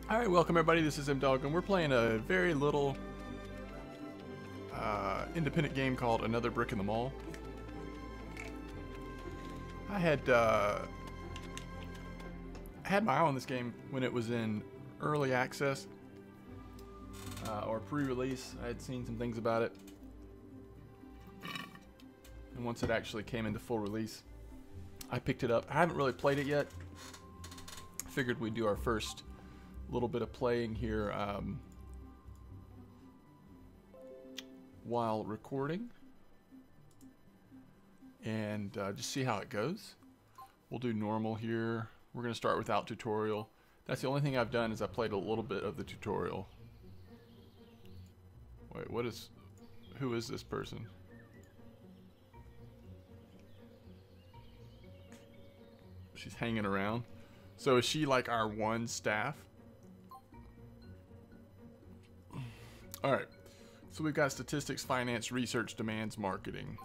Alright, welcome everybody, this is MDog, and we're playing a very little independent game called Another Brick in the Mall. I had my eye on this game when it was in early access or pre-release. I had seen some things about it, and once it actually came into full release, I picked it up. I haven't really played it yet. I figured we'd do our first little bit of playing here while recording, and just see how it goes. We'll do normal here. We're going to start without tutorial. That's the only thing I've done, is I played a little bit of the tutorial. Wait, who is this person? She's hanging around. So is she like our one staff? Alright, so we've got statistics, finance, research, demands, marketing.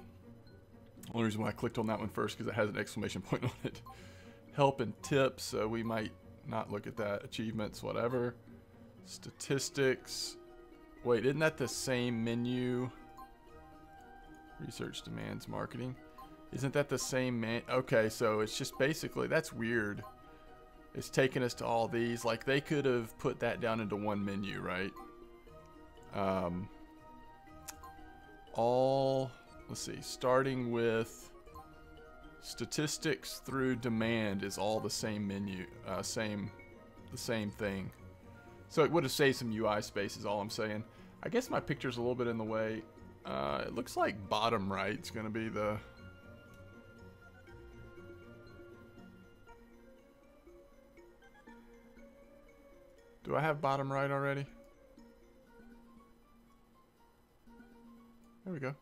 The only reason why I clicked on that one first because it has an exclamation point on it. Help and tips, so we might not look at that. Achievements, whatever. Statistics. Wait, isn't that the same menu? Research, demands, marketing. Isn't that the same okay, so it's just basically, that's weird. It's taking us to all these. Like, they could have put that down into one menu, right? Let's see, starting with statistics through demand is all the same menu, the same thing. So it would have saved some UI space is all I'm saying. I guess my picture's a little bit in the way. It looks like bottom right's gonna be the... Do I have bottom right already? There we go.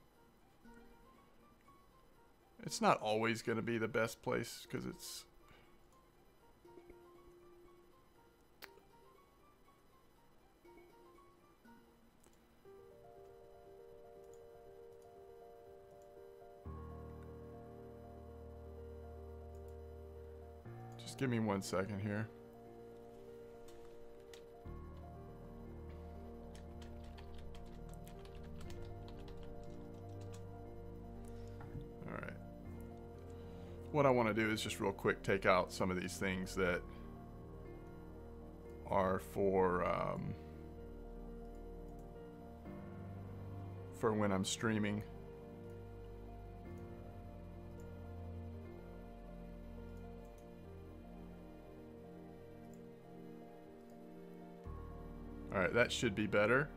It's not always going to be the best place because it's... Just give me 1 second here. What I want to do is just real quick take out some of these things that are for when I'm streaming. Alright, that should be better.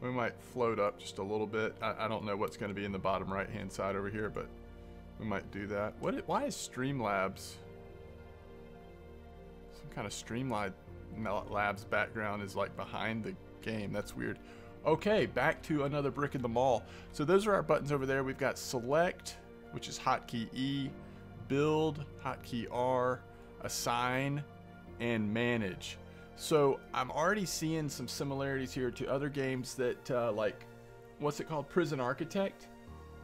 We might float up just a little bit. I don't know what's going to be in the bottom right hand side over here, but we might do that. Why is Streamlabs, some kind of Streamlabs background is like behind the game? That's weird. Okay, back to Another Brick in the Mall. So those are our buttons over there. We've got select, which is hotkey E, build, hotkey R, assign, and manage. So I'm already seeing some similarities here to other games that like, what's it called, Prison Architect,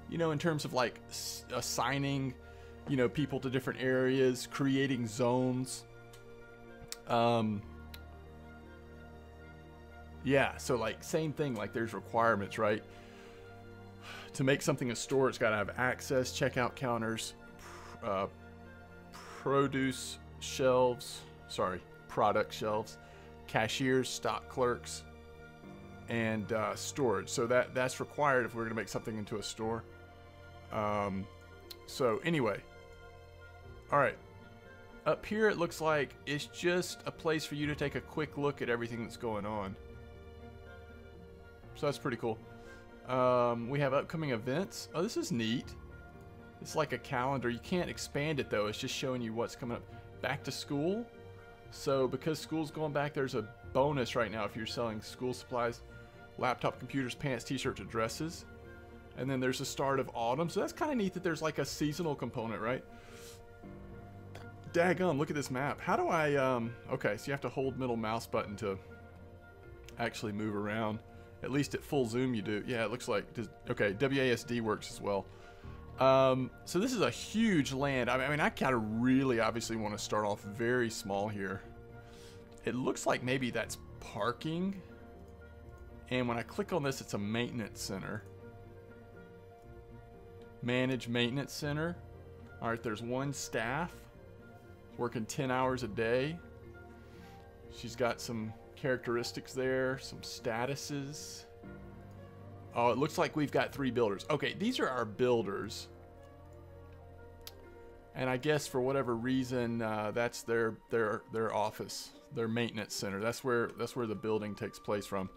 you know, in terms of like assigning, you know, people to different areas, creating zones. Yeah, so like same thing, like there's requirements, right? To make something a store, it's got to have access, checkout counters, product shelves, cashiers, stock clerks, and storage. So that's required if we're going to make something into a store. So anyway, all right. Up here it looks like it's just a place for you to take a quick look at everything that's going on. So that's pretty cool. We have upcoming events. Oh, this is neat. It's like a calendar. You can't expand it though. It's just showing you what's coming up. Back to school. So because school's going back, there's a bonus right now if you're selling school supplies. Laptop, computers, pants, t-shirts, and dresses. And then there's the start of autumn. So that's kind of neat that there's like a seasonal component, right? Daggum, look at this map. How do I, okay, so you have to hold middle mouse button to actually move around. At least at full zoom you do. Yeah, it looks like, okay, WASD works as well. So this is a huge land. I mean, I kind of really obviously want to start off very small here. It looks like maybe that's parking. And when I click on this, it's a maintenance center. Manage maintenance center. All right, there's one staff working 10 hours a day. She's got some characteristics there, some statuses. Oh, it looks like we've got 3 builders. Okay, these are our builders. And I guess for whatever reason, that's their office, their maintenance center. That's where the building takes place from.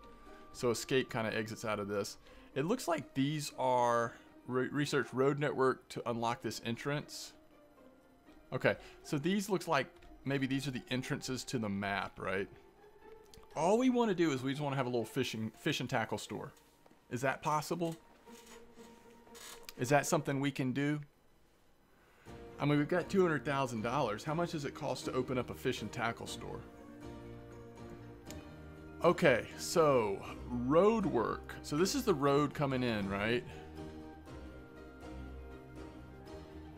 So escape kind of exits out of this. It looks like these are research road network to unlock this entrance. Okay, so these looks like maybe these are the entrances to the map, right? All we want to do is we just want to have a little fish and tackle store. Is that possible? Is that something we can do? I mean, we've got $200,000. How much does it cost to open up a fish and tackle store? Okay, so road work. So this is the road coming in, right?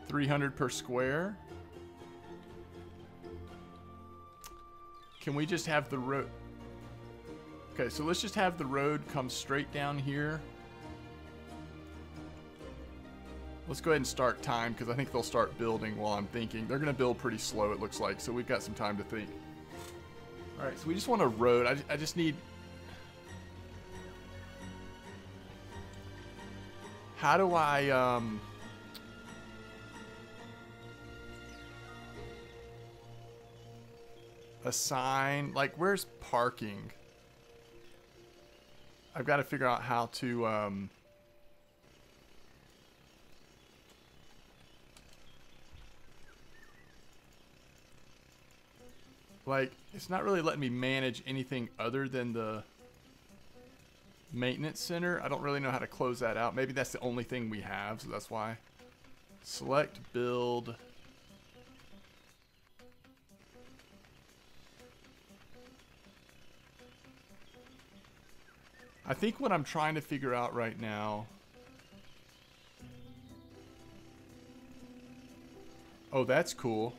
300 per square. Can we just have the road? Okay, so let's just have the road come straight down here. Let's go ahead and start time because I think they'll start building while I'm thinking. They're going to build pretty slow, it looks like, so we've got some time to think. All right, so we just want a road. I just need... How do I... assign... Like, where's parking? I've got to figure out how to... Like, it's not really letting me manage anything other than the maintenance center. I don't really know how to close that out. Maybe that's the only thing we have, so that's why. Select, build. I think what I'm trying to figure out right now... Oh, that's cool.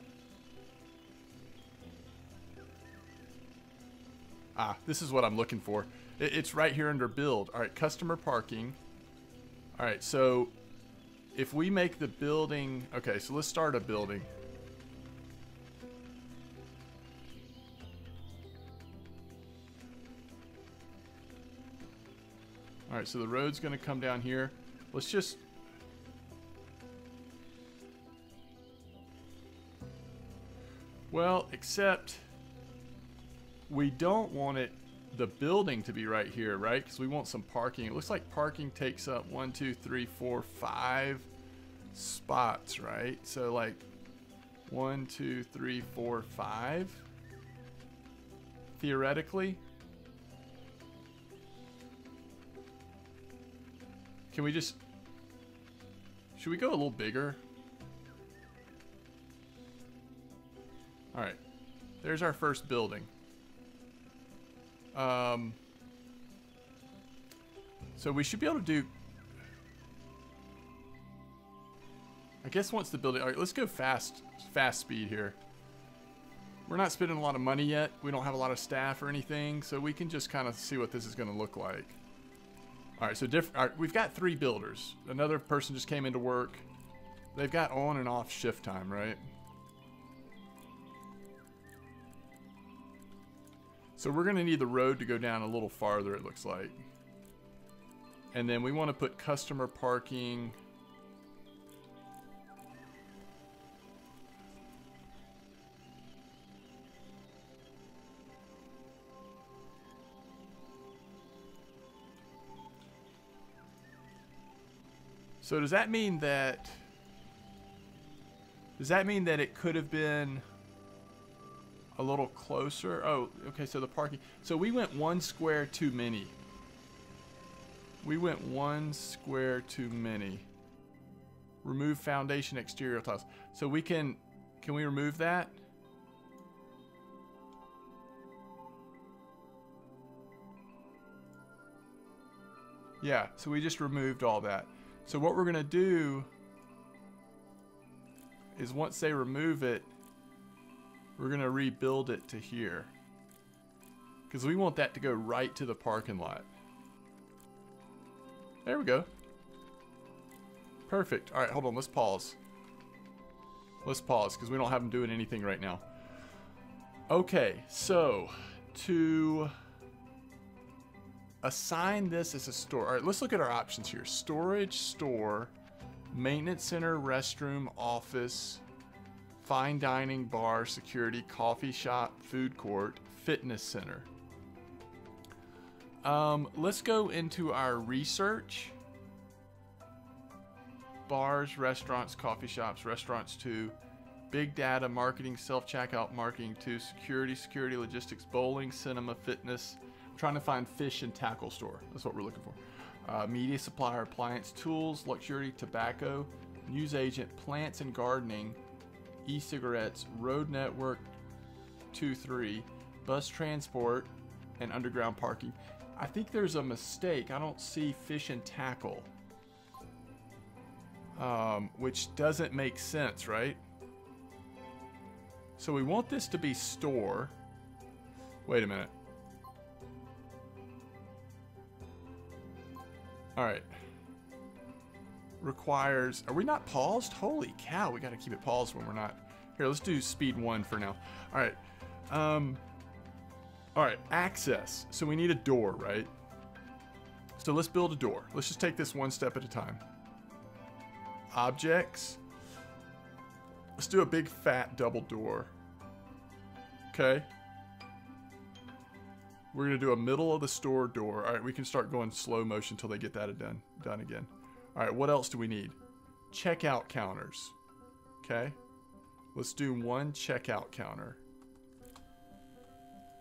Ah, this is what I'm looking for. It's right here under build. All right, customer parking. All right, so if we make the building... Okay, so let's start a building. All right, so the road's going to come down here. Let's just... Well, except... We don't want the building to be right here, right? Because we want some parking. It looks like parking takes up 1, 2, 3, 4, 5 spots, right? So like 1, 2, 3, 4, 5. Theoretically. Can we just... Should we go a little bigger? Alright. There's our first building. So we should be able to do... I guess once the building... Alright, let's go fast speed here. We're not spending a lot of money yet. We don't have a lot of staff or anything, so we can just kind of see what this is going to look like. Alright, so alright, we've got 3 builders. Another person just came into work. They've got on and off shift time, right? So we're going to need the road to go down a little farther, it looks like. And then we want to put customer parking. So does that mean that... Does that mean that it could have been... a little closer? Oh, okay, so the parking. So we went 1 square too many. We went 1 square too many. Remove foundation exterior tiles. So we can we remove that? Yeah, so we just removed all that. So what we're gonna do is once they remove it, we're going to rebuild it to here. Because we want that to go right to the parking lot. There we go. Perfect. All right, hold on. Let's pause. Let's pause because we don't have them doing anything right now. Okay, so to assign this as a store. All right, let's look at our options here. Storage, store, maintenance center, restroom, office, fine dining, bar, security, coffee shop, food court, fitness center. Let's go into our research. Bars, restaurants, coffee shops, restaurants 2, big data, marketing, self-checkout, marketing 2, security, logistics, bowling, cinema, fitness. I'm trying to find fish and tackle store. That's what we're looking for. Media supplier, appliance, tools, luxury, tobacco, news agent, plants and gardening, e-cigarettes, road network 2-3, bus transport, and underground parking. I think there's a mistake. I don't see fish and tackle. Which doesn't make sense, right? So we want this to be store. Wait a minute. All right. Requires, are we not paused? Holy cow, we got to keep it paused when we're not. Here, let's do speed 1 for now. All right. All right, access. So we need a door, right? So let's build a door. Let's just take this one step at a time. Objects. Let's do a big fat double door. Okay. We're going to do a middle of the store door. All right, we can start going slow motion until they get that done again. All right, what else do we need? Checkout counters. Okay. Let's do 1 checkout counter.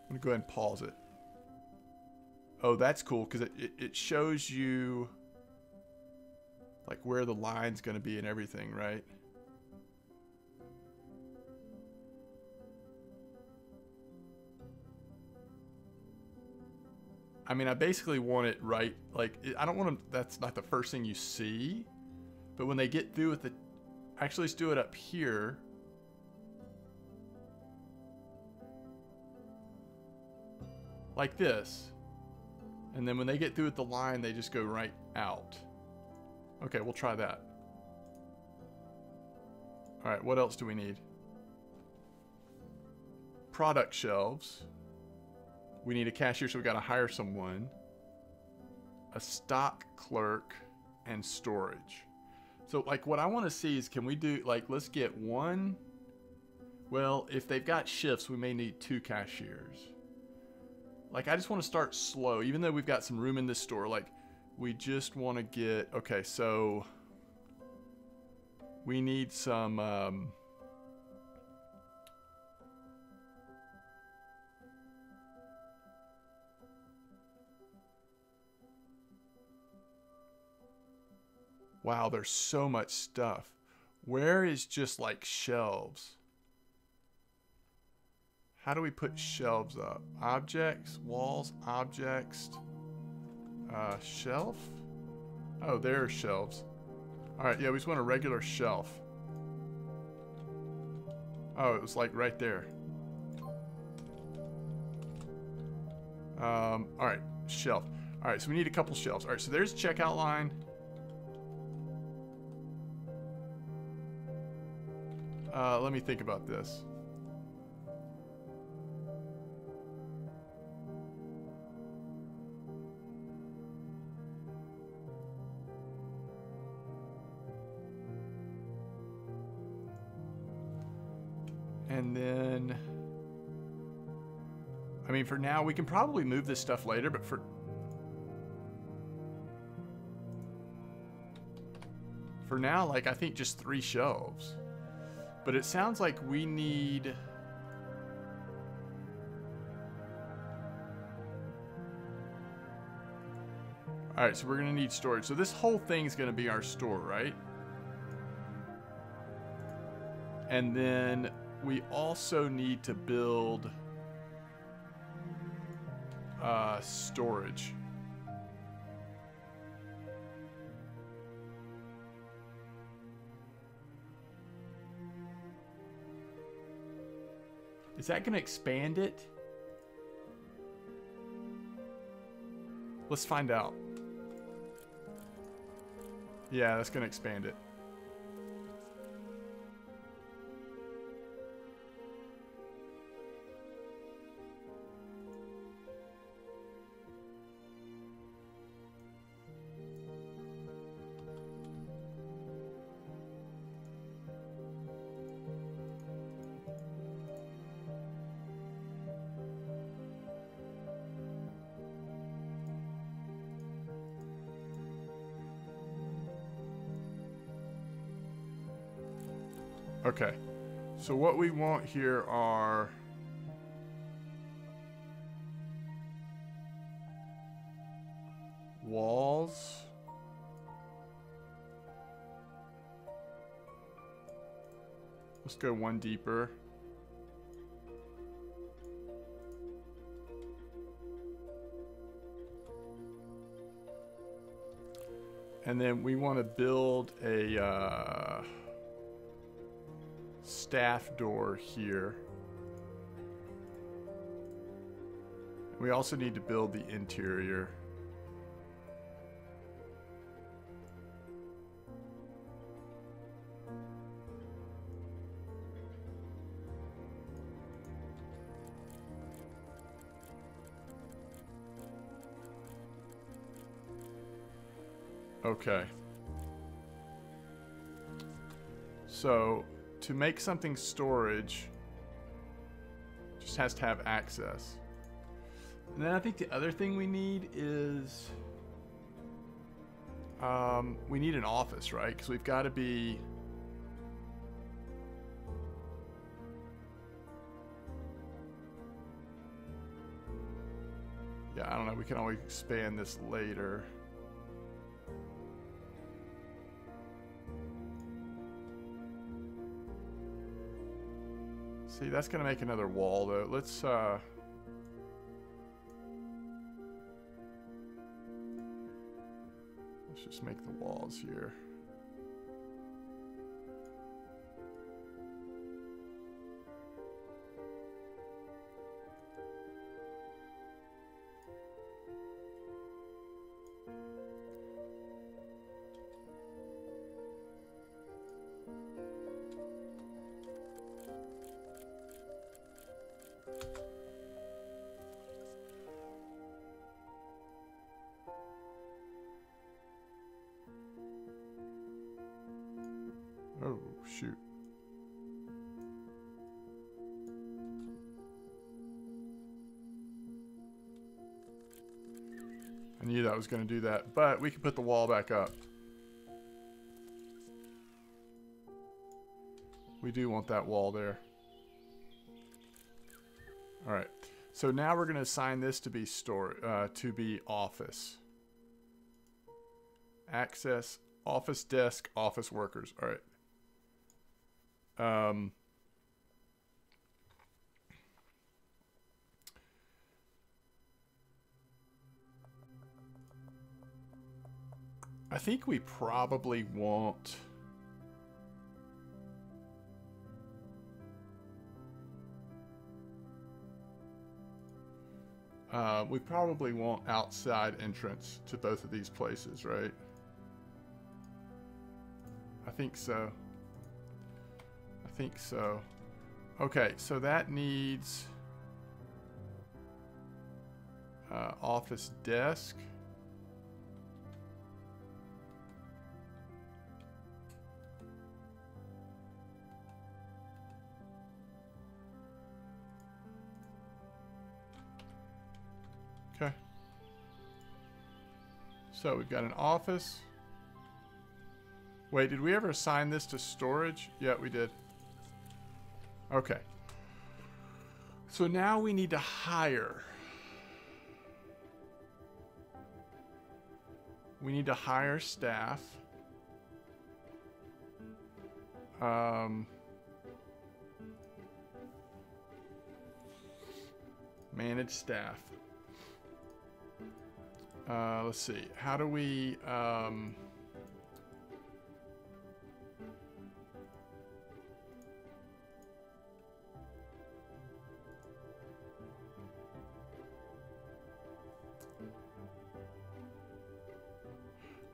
I'm going to go ahead and pause it. Oh, that's cool because it shows you like where the line's going to be and everything, right? I mean, I basically want it right. Like, I don't want to, that's not the first thing you see. But when they get through with the, actually let's do it up here. Like this. And then when they get through with the line, they just go right out. Okay, we'll try that. All right, what else do we need? Product shelves. We need a cashier, so we got to hire someone. A stock clerk and storage. So, like, what I want to see is, can we do, like, let's get 1. Well, if they've got shifts, we may need 2 cashiers. Like, I just want to start slow, even though we've got some room in this store. Like, we just want to get, okay, so we need some, wow, there's so much stuff. Where is just like shelves? How do we put shelves up? Objects, walls, objects, shelf? Oh, there are shelves. All right, yeah, we just want a regular shelf. Oh, it was like right there. All right, shelf. All right, so we need a couple shelves. All right, so there's the checkout line. Let me think about this. And then, I mean, for now, we can probably move this stuff later, but for now, like, I think just 3 shelves. But it sounds like we need... Alright, so we're going to need storage. So this whole thing's going to be our store, right? And then we also need to build storage. Is that going to expand it? Let's find out. Yeah, that's going to expand it. Okay, so what we want here are walls. Let's go one deeper. And then we want to build a staff door here. We also need to build the interior. Okay. So, to make something storage, just has to have access. And then I think the other thing we need is we need an office, right? Because we've got to be... Yeah, I don't know. We can always expand this later. See, that's going to make another wall, though. Let's just make the walls here. Oh, shoot. I knew that was going to do that, but we can put the wall back up. We do want that wall there. All right. So now we're going to assign this to be office. Access, office desk, office workers. All right. I think we probably want... we probably want outside entrance to both of these places, right? I think so. I think so. Okay, so that needs office desk. Okay. So we've got an office. Wait, did we ever assign this to storage? Yeah, we did. Okay. So now we need to hire. We need to hire staff. Manage staff. Let's see. How do we...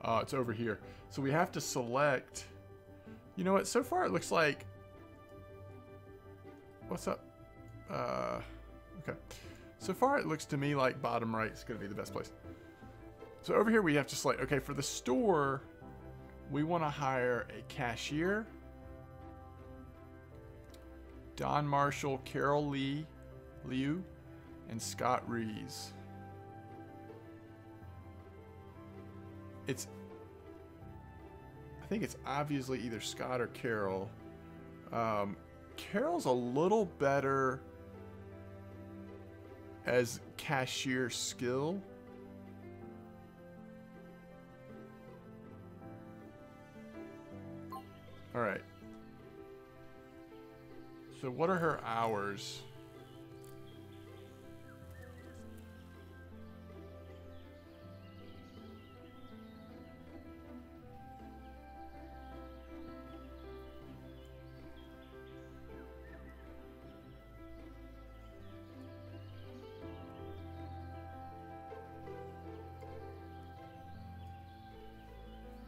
It's over here. So we have to select. You know what? So far it looks like. What's up? Okay. So far it looks to me like bottom right is going to be the best place. So over here we have to select. Okay, for the store, we want to hire a cashier. Don Marshall, Carol Liu, and Scott Rees. I think it's obviously either Scott or Carol. Carol's a little better as cashier skill. All right. So what are her hours?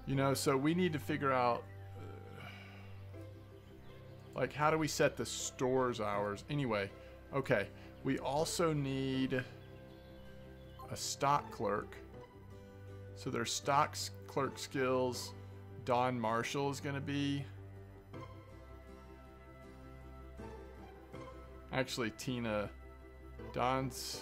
You know, so we need to figure out, like, how do we set the store's hours? Anyway, okay. We also need a stock clerk. So there's stock clerk skills. Don Marshall is going to be. Actually, Tina. Don's.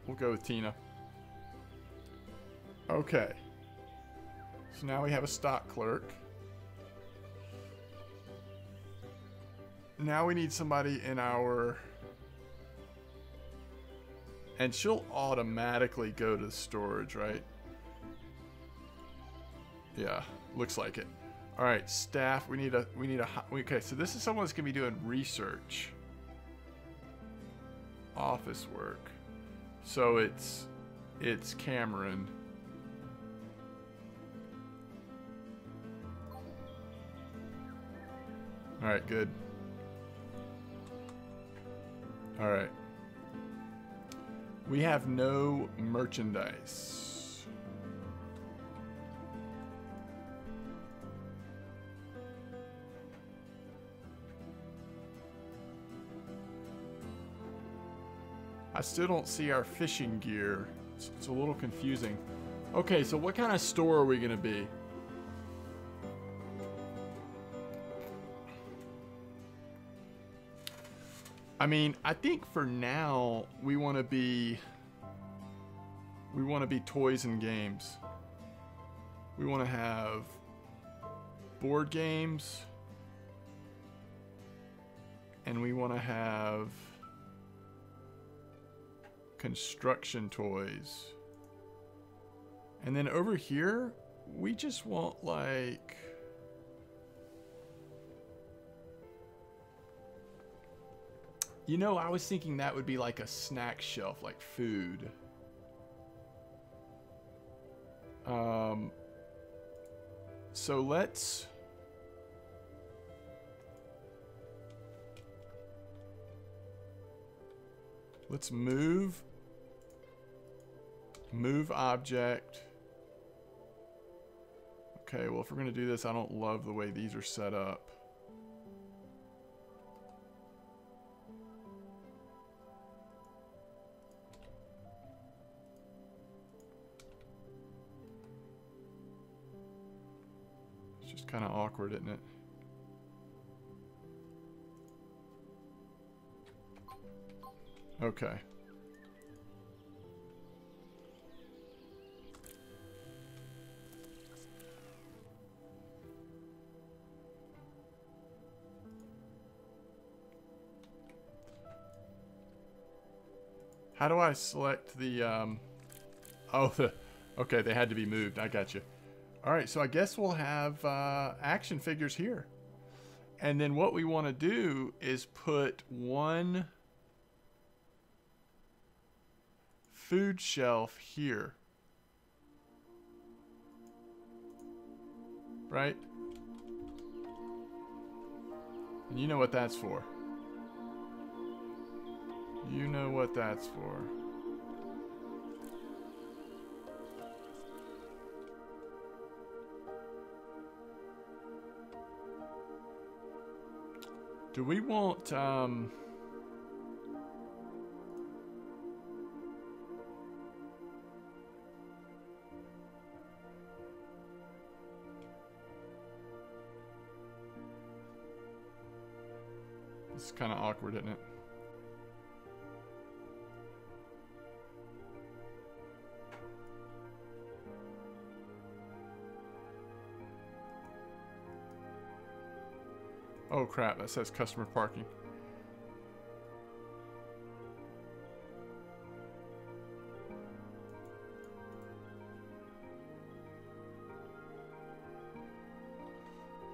We'll go with Tina. Okay. So now we have a stock clerk. Now we need somebody in our... And she'll automatically go to the storage, right? Yeah, looks like it. All right, staff, we need a... Okay, so this is someone that's going to be doing research. Office work. So it's Cameron. All right, good. All right. We have no merchandise. I still don't see our fishing gear. It's a little confusing. Okay, so what kind of store are we going to be? I mean, I think for now we want to be toys and games. We want to have board games, and we want to have construction toys. And then over here, we just want like... You know, I was thinking that would be like a snack shelf, like food. So let's move object. Okay, well, if we're gonna do this, I don't love the way these are set up. Kind of awkward, isn't it? Okay. How do I select the okay, they had to be moved. I got you. All right, so I guess we'll have action figures here. And then what we want to do is put one food shelf here. Right? And you know what that's for. You know what that's for. Do we want, this is kind of awkward, isn't it? Oh crap, that says customer parking.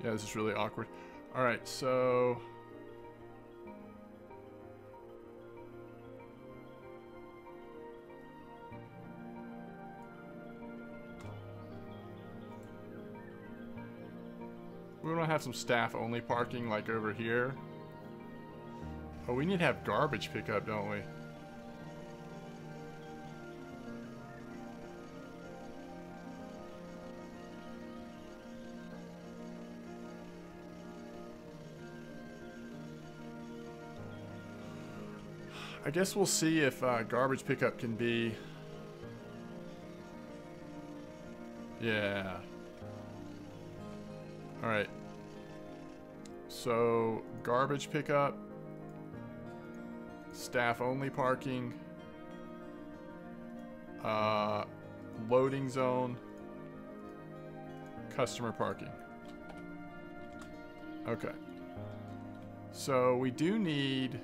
Yeah, this is really awkward. Alright, so... we want to have some staff-only parking, like over here. Oh, we need to have garbage pickup, don't we? I guess we'll see if garbage pickup can be... Yeah. Alright. So, garbage pickup, staff only parking, loading zone, customer parking. Okay. So, we do need...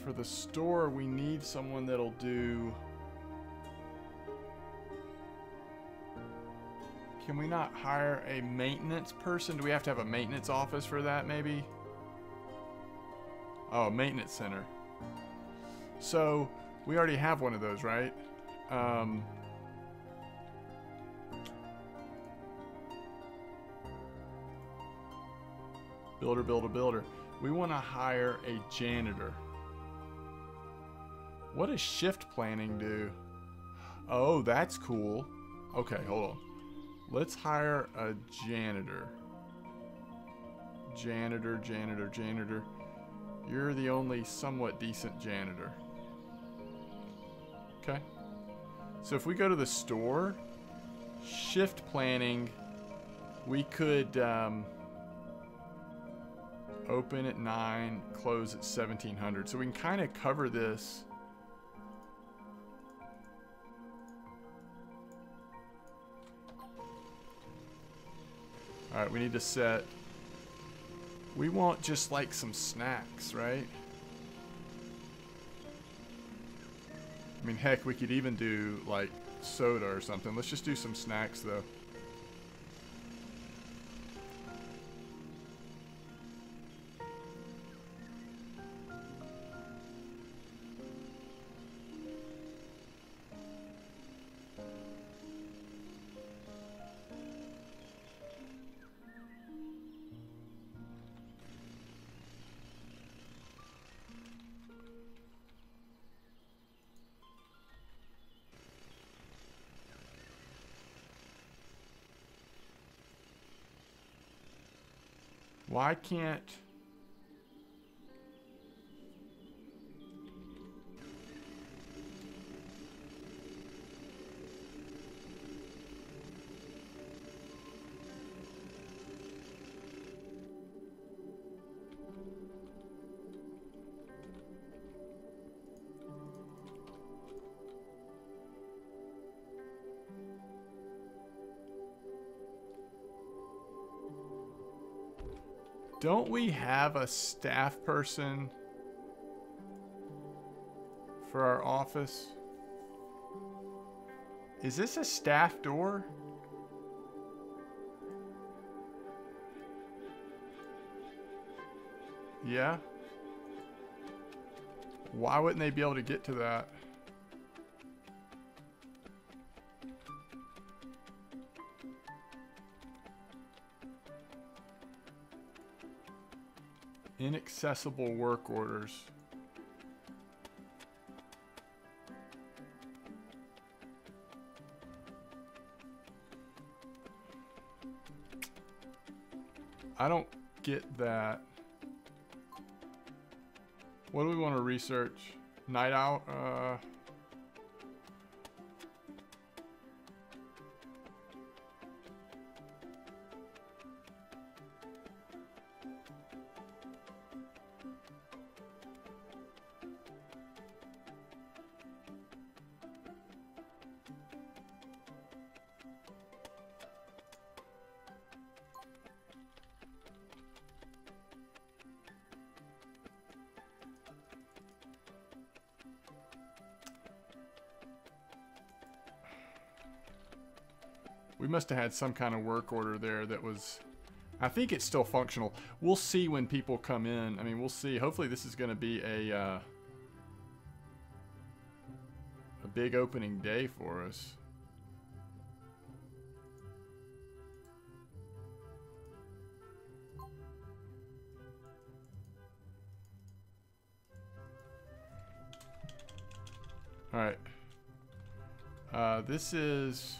for the store, we need someone that'll do... Can we not hire a maintenance person? Do we have to have a maintenance office for that, maybe? Oh, a maintenance center. So, we already have one of those, right? Builder, builder, builder. We want to hire a janitor. What does shift planning do? Oh, that's cool. Okay, hold on. Let's hire a janitor. Janitor, janitor, janitor. You're the only somewhat decent janitor. Okay. So if we go to the store, shift planning, we could open at 9, close at 1700. So we can kind of cover this. Alright, we need to set... We want just like some snacks, right? I mean, heck, we could even do like soda or something. Let's just do some snacks though. Why can't... Don't we have a staff person for our office? Is this a staff door? Yeah. Why wouldn't they be able to get to that? Inaccessible work orders. I don't get that. What do we want to research? Night out? We must have had some kind of work order there that was... I think it's still functional. We'll see when people come in. I mean, we'll see. Hopefully this is going to be a big opening day for us. All right. This is...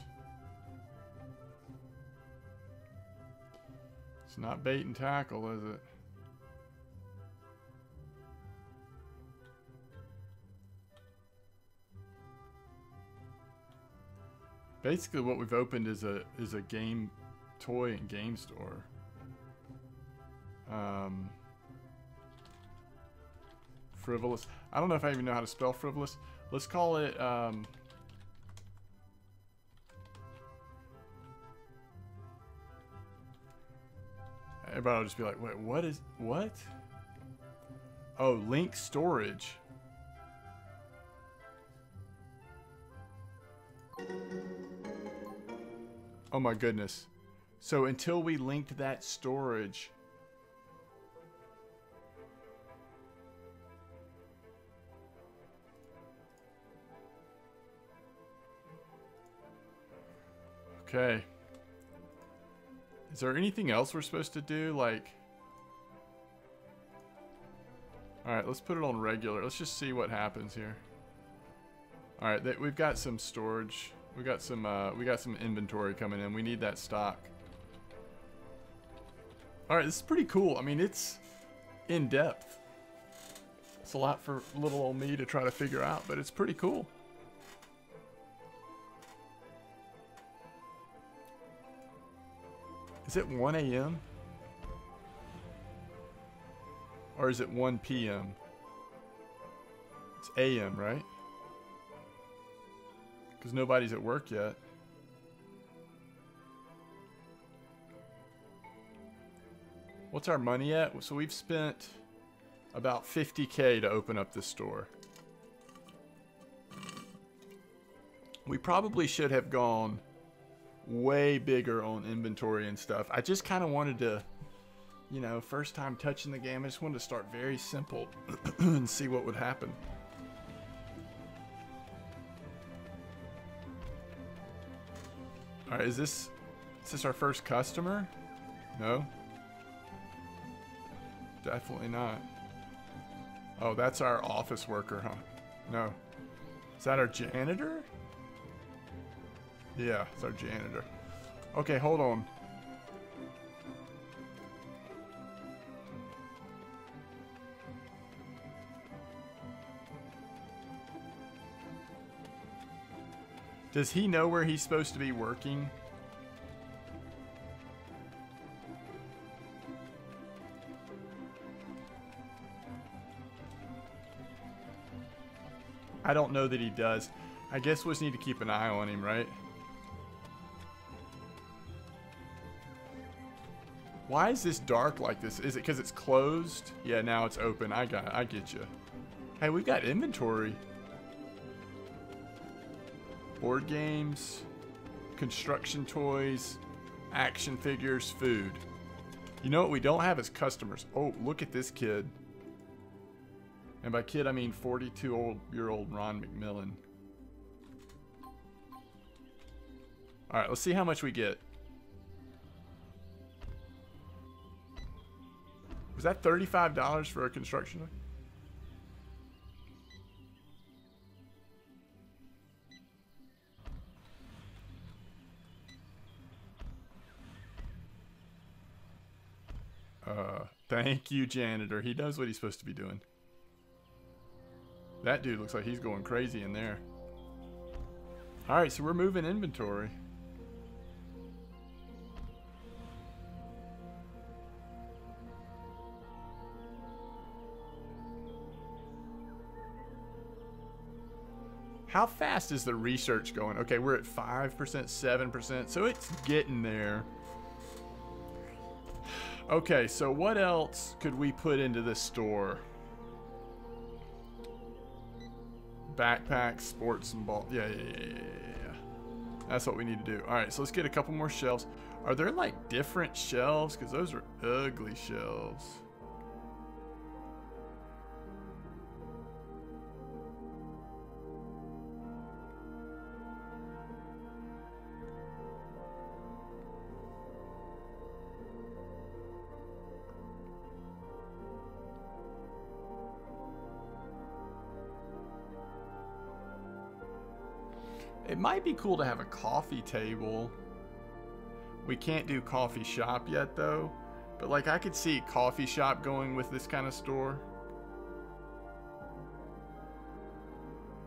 It's not bait and tackle, is it? Basically what we've opened is a game toy and game store. Frivolous. I don't know if I even know how to spell frivolous. Let's call it everybody will just be like, wait, what? Oh, link storage. Oh my goodness. So until we linked that storage. Okay. Is there anything else we're supposed to do? Like, all right, let's put it on regular. Let's just see what happens here. All right, we've got some storage. We got some inventory coming in. We need that stock. All right, this is pretty cool. I mean, it's in depth. It's a lot for little old me to try to figure out, but it's pretty cool. Is it 1 a.m.? Or is it 1 p.m.? It's a.m., right? Because nobody's at work yet. What's our money at? So we've spent about $50K to open up this store. We probably should have gone way bigger on inventory and stuff. I just kind of wanted to, you know, first time touching the game, I just wanted to start very simple and see what would happen. All right, is this our first customer? No? Definitely not. Oh, that's our office worker, huh? No. Is that our janitor? Yeah, it's our janitor. Okay, hold on. Does he know where he's supposed to be working? I don't know that he does. I guess we just need to keep an eye on him, right? Why is this dark like this? Is it because it's closed? Yeah, now it's open. I get you. Hey, we've got inventory. Board games, construction toys, action figures, food. You know what we don't have is customers. Oh, look at this kid. And by kid, I mean 42-year-old Ron McMillan. All right, let's see how much we get. Was that $35 for a construction toy? Thank you, janitor. He knows what he's supposed to be doing. That dude looks like he's going crazy in there. Alright, so we're moving inventory. How fast is the research going? Okay, we're at 5%, 7%, so it's getting there. Okay, so what else could we put into this store? Backpacks, sports, and ball. Yeah. That's what we need to do. All right, so let's get a couple more shelves. Are there like different shelves? Because those are ugly shelves. It might be cool to have a coffee table. We can't do coffee shop yet though, but like I could see coffee shop going with this kind of store.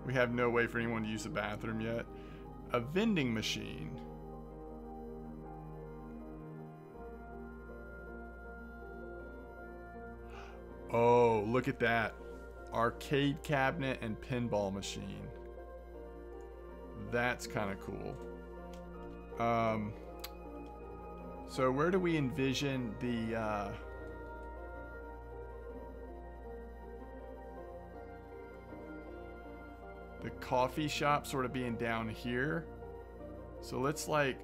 We have no way for anyone to use the bathroom yet. A vending machine. Oh, look at that. Arcade cabinet and pinball machine. That's kind of cool. So where do we envision the coffee shop sort of being down here? So let's like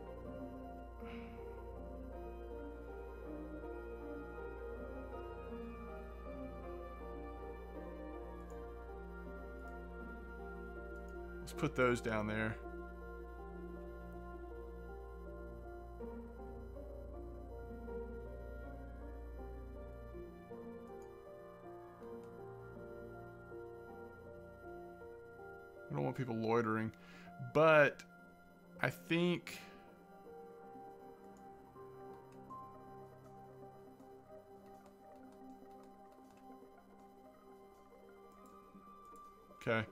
put those down there. I don't want people loitering, but I think okay.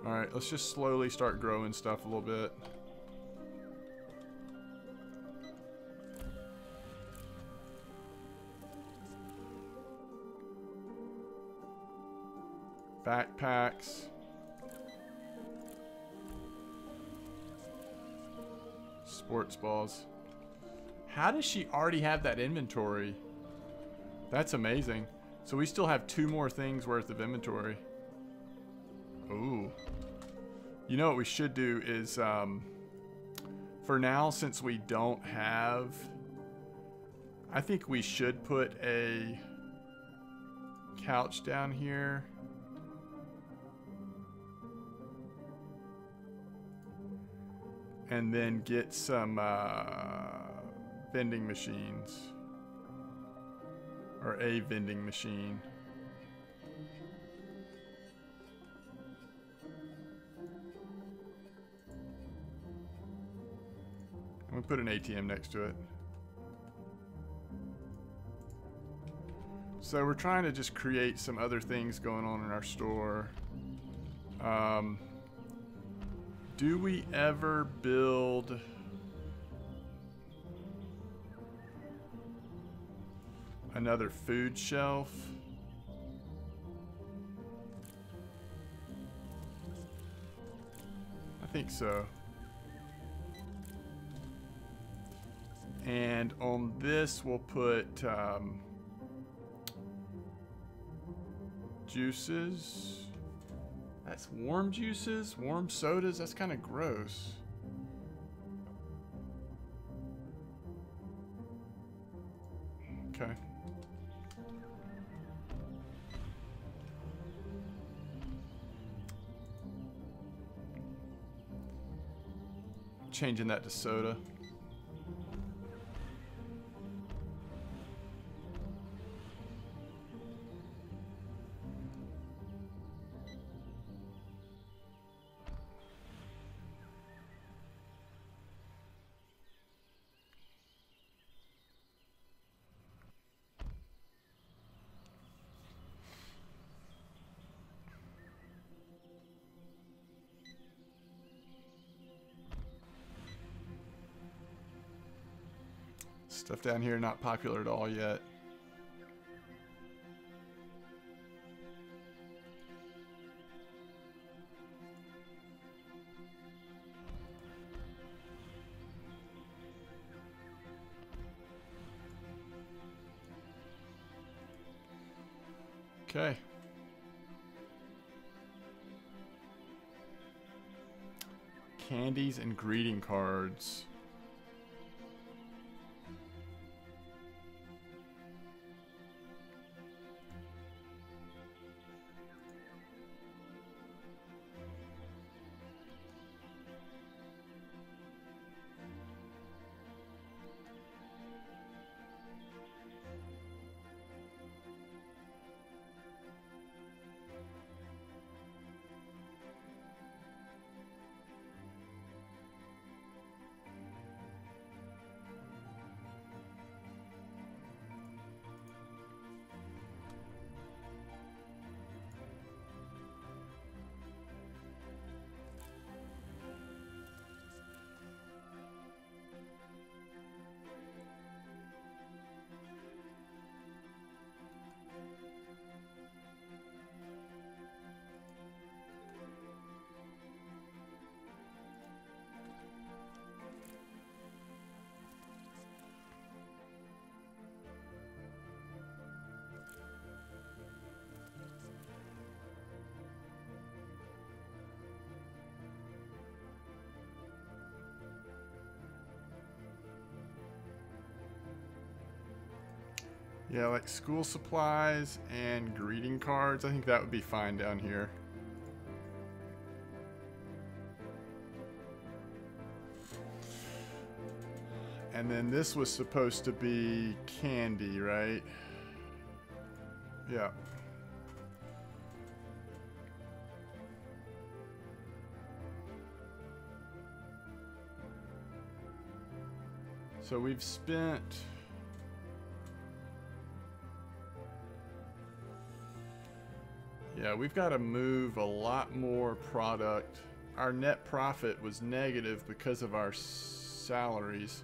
Alright, let's just slowly start growing stuff a little bit. Backpacks. Sports balls. How does she already have that inventory? That's amazing. So we still have 2 more things worth of inventory. Ooh. You know what we should do is, for now, since we don't have, I think we should put a couch down here. And then get some vending machines. Or a vending machine. I'm gonna put an ATM next to it. So we're trying to just create some other things going on in our store. Do we ever build another food shelf? I think so. And on this we'll put juices. That's warm juices, warm sodas. That's kind of gross. Okay. Changing that to soda. Stuff down here not popular at all yet. Okay. Candies and greeting cards. Yeah, like school supplies and greeting cards. I think that would be fine down here. And then this was supposed to be candy, right? Yeah. So we've spent... Yeah, we've got to move a lot more product. Our net profit was negative because of our salaries.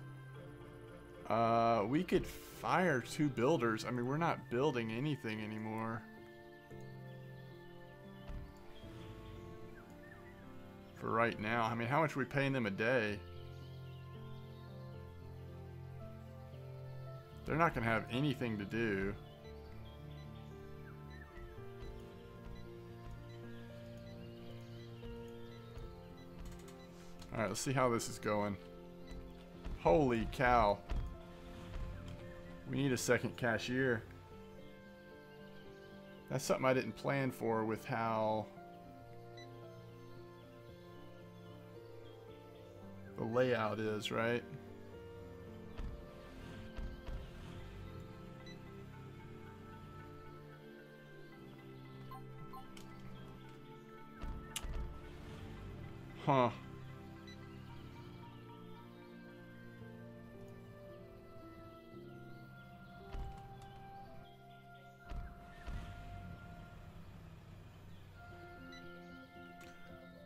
We could fire 2 builders. I mean, we're not building anything anymore. For right now. I mean, how much are we paying them a day? They're not going to have anything to do. Alright, let's see how this is going. Holy cow. We need a second cashier. That's something I didn't plan for with how the layout is, right? Huh.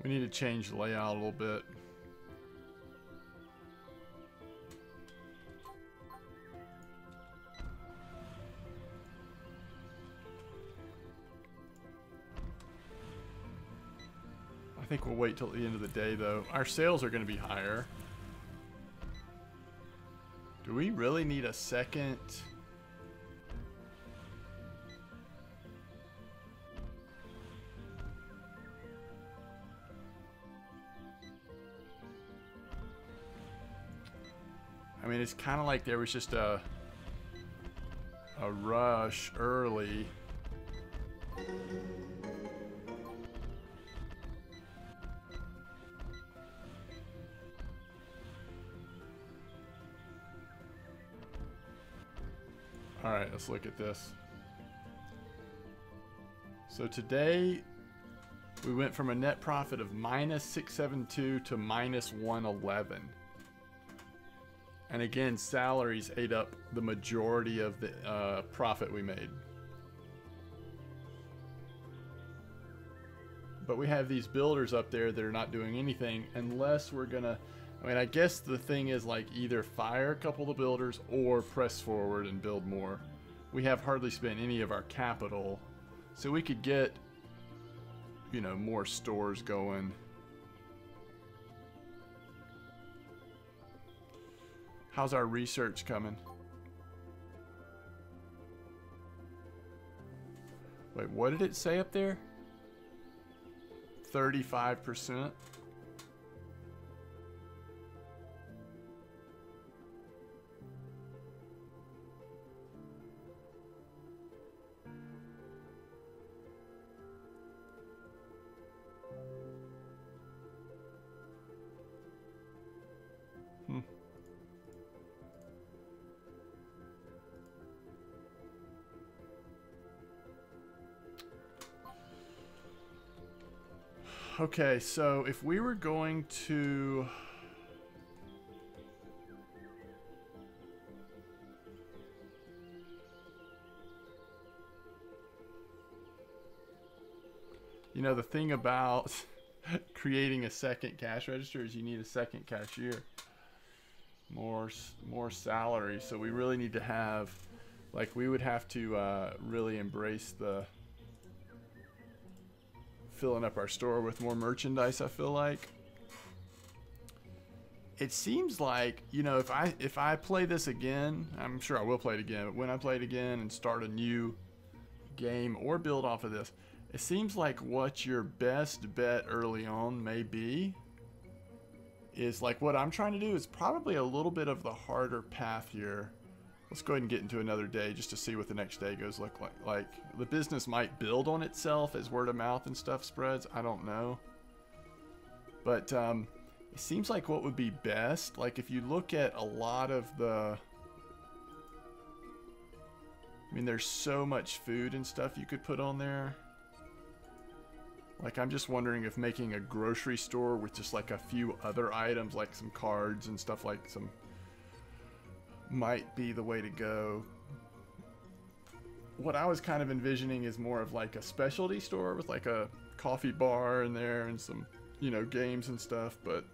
We need to change the layout a little bit. I think we'll wait till the end of the day, though. Our sales are going to be higher. Do we really need a second? mean, it's kind of like there was just a rush early. All right, let's look at this. So today we went from a net profit of minus 672 to minus 111. And again, salaries ate up the majority of the profit we made. But we have these builders up there that are not doing anything unless we're gonna, I mean, I guess the thing is like either fire a couple of the builders or press forward and build more. We have hardly spent any of our capital, so we could get, you know, more stores going. How's our research coming? Wait, what did it say up there? 35%? Okay, so if we were going to... You know, the thing about creating a second cash register is you need a second cashier. More salary, so we really need to have, like, we would have to really embrace the filling up our store with more merchandise. I feel like it seems like, you know, if I play this again, I'm sure I will play it again, but when I play it again and start a new game or build off of this, it seems like what your best bet early on may be is like what I'm trying to do is probably a little bit of the harder path here. Let's go ahead and get into another day just to see what the next day goes look like. Like, the business might build on itself as word of mouth and stuff spreads. I don't know. But it seems like what would be best, like if you look at a lot of the... I mean, there's so much food and stuff you could put on there. Like, I'm just wondering if making a grocery store with just like a few other items, like some cards and stuff, like some... might be the way to go. What I was kind of envisioning is more of like a specialty store with like a coffee bar in there and some, you know, games and stuff, but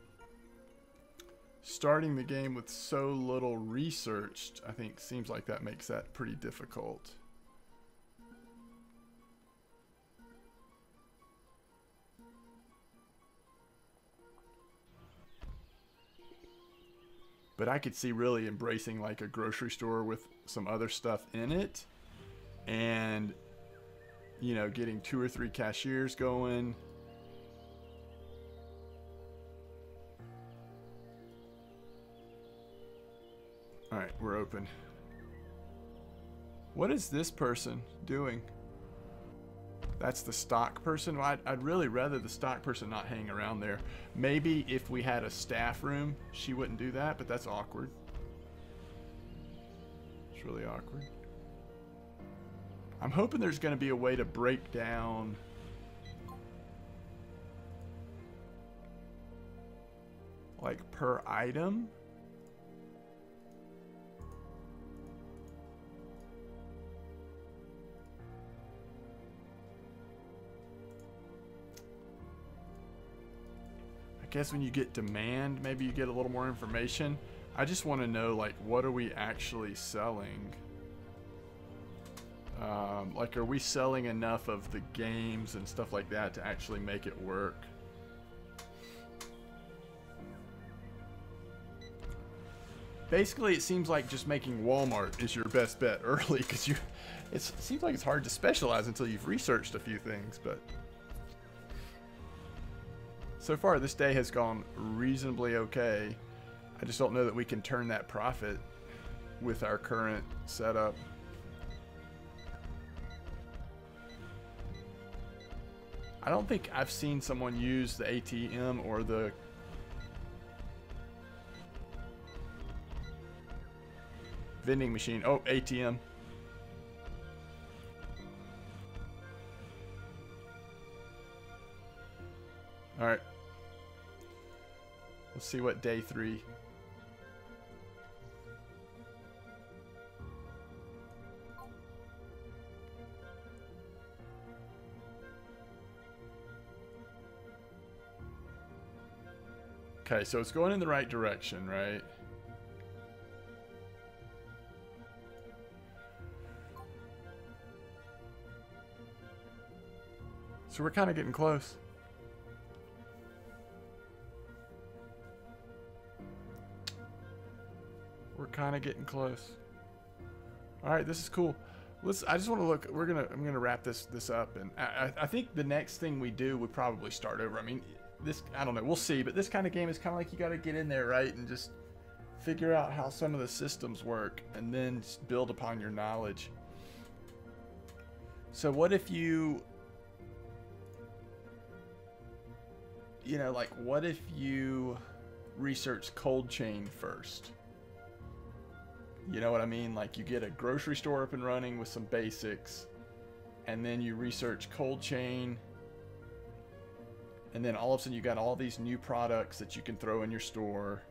starting the game with so little researched, I think seems like that makes that pretty difficult. But I could see really embracing like a grocery store with some other stuff in it and, you know, getting 2 or 3 cashiers going. All right, we're open. What is this person doing? That's the stock person. Well, I'd really rather the stock person not hang around there. Maybe if we had a staff room, she wouldn't do that, but that's awkward. It's really awkward. I'm hoping there's going to be a way to break down like per item. I guess when you get demand, maybe you get a little more information. I just want to know, like, what are we actually selling? Like, are we selling enough of the games and stuff like that to actually make it work? Basically, it seems like just making Walmart is your best bet early, because it seems like it's hard to specialize until you've researched a few things, but... So far, this day has gone reasonably okay. I just don't know that we can turn that profit with our current setup. I don't think I've seen someone use the ATM or the vending machine. Oh, ATM. All right. Let's see what day 3. Okay, so it's going in the right direction, right? So we're kind of getting close. We're kind of getting close. All right, this is cool. I just want to look. I'm gonna wrap this up, and I think the next thing we do would probably start over. I mean, I don't know. We'll see. But this kind of game is kind of like you got to get in there, right, and just figure out how some of the systems work, and then just build upon your knowledge. So what if you know, like, what if you research cold chain first? You know what I mean? Like, you get a grocery store up and running with some basics, and then you research cold chain, and then all of a sudden you got all these new products that you can throw in your store.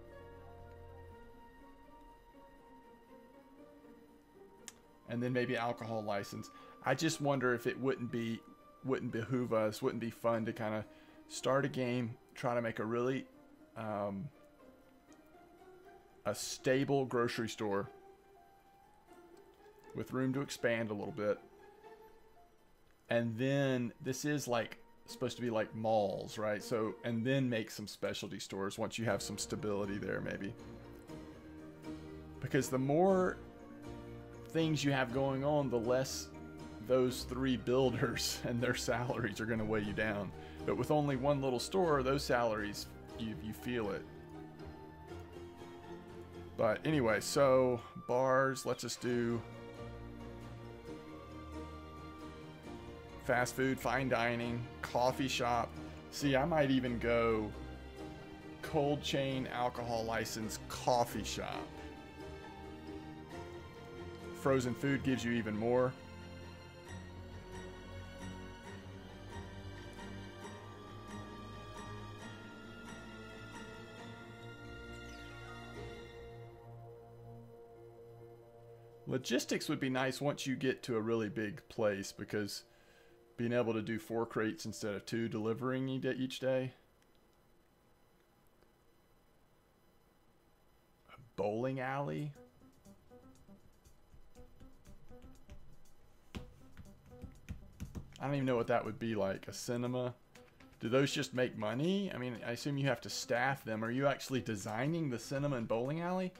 And then maybe alcohol license. I just wonder if it wouldn't behoove us, wouldn't be fun to kind of start a game, try to make a really a stable grocery store with room to expand a little bit. And then this is like supposed to be like malls, right? So, and then make some specialty stores once you have some stability there, maybe. Because the more things you have going on, the less those 3 builders and their salaries are going to weigh you down. But with only one little store, those salaries, you feel it. But anyway, so bars, let's just do fast food, fine dining, coffee shop. See, I might even go cold chain, alcohol license, coffee shop. Frozen food gives you even more. Logistics would be nice once you get to a really big place, because being able to do 4 crates instead of 2 delivering each day. A bowling alley. I don't even know what that would be like. A cinema. Do those just make money? I mean, I assume you have to staff them. Are you actually designing the cinema and bowling alley?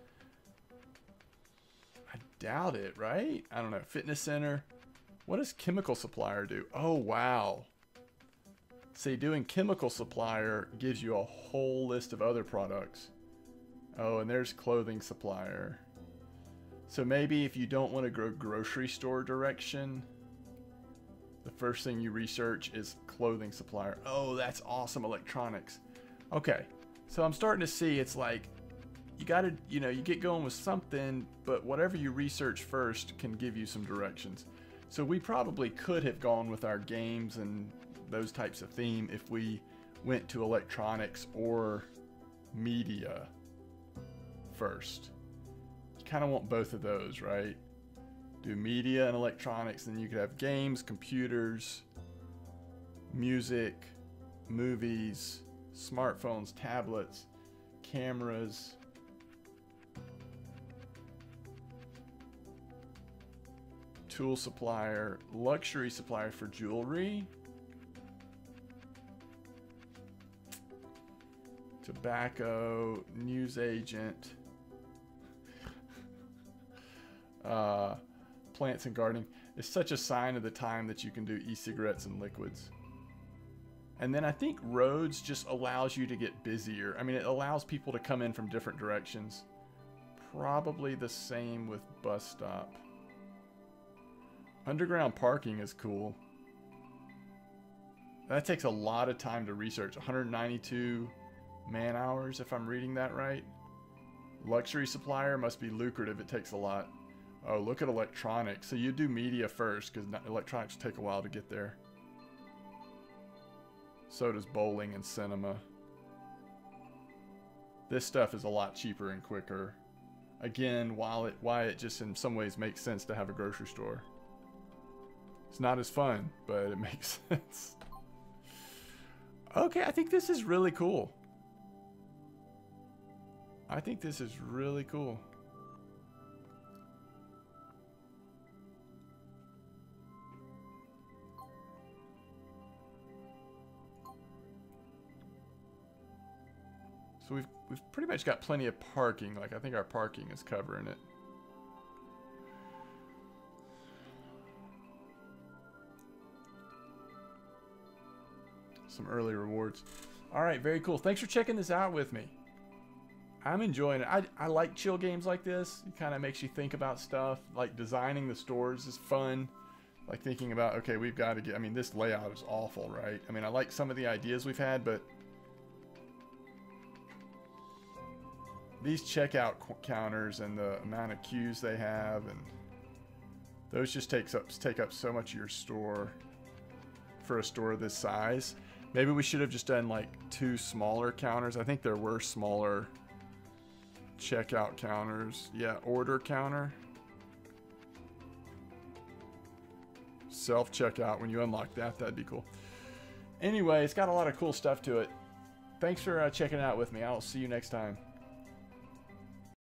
I doubt it, right? I don't know. Fitness center. What does chemical supplier do? Oh, wow. See, doing chemical supplier gives you a whole list of other products. Oh, and there's clothing supplier. So maybe if you don't want to go grocery store direction, the first thing you research is clothing supplier. Oh, that's awesome. Electronics. Okay. So I'm starting to see it's like you got to, you know, you get going with something, but whatever you research first can give you some directions. So we probably could have gone with our games and those types of theme if we went to electronics or media first. You kind of want both of those, right? Do media and electronics, then you could have games, computers, music, movies, smartphones, tablets, cameras. Tool supplier, luxury supplier for jewelry, tobacco, news agent, plants and gardening. It's such a sign of the time that you can do e-cigarettes and liquids. And then I think roads just allows you to get busier. I mean, it allows people to come in from different directions. Probably the same with bus stop. Underground parking is cool. That takes a lot of time to research. 192 man hours, if I'm reading that right. Luxury supplier must be lucrative. It takes a lot. Oh, look at electronics. So you do media first, because electronics take a while to get there. So does bowling and cinema. This stuff is a lot cheaper and quicker. Again, why it just in some ways makes sense to have a grocery store. It's not as fun, but it makes sense. Okay, I think this is really cool. I think this is really cool. So we've pretty much got plenty of parking. Like, I think our parking is covering it. Some early rewards. All right, very cool. Thanks for checking this out with me. I'm enjoying it. I like chill games like this. It kind of makes you think about stuff. Like, designing the stores is fun. Like, thinking about, okay, we've got to get... I mean, this layout is awful, right? I mean, I like some of the ideas we've had, but... these checkout counters and the amount of queues they have, and those just take up so much of your store for a store this size. Maybe we should have just done like 2 smaller counters. I think there were smaller checkout counters. Yeah, order counter. Self-checkout. When you unlock that, that'd be cool. Anyway, it's got a lot of cool stuff to it. Thanks for checking it out with me. I'll see you next time.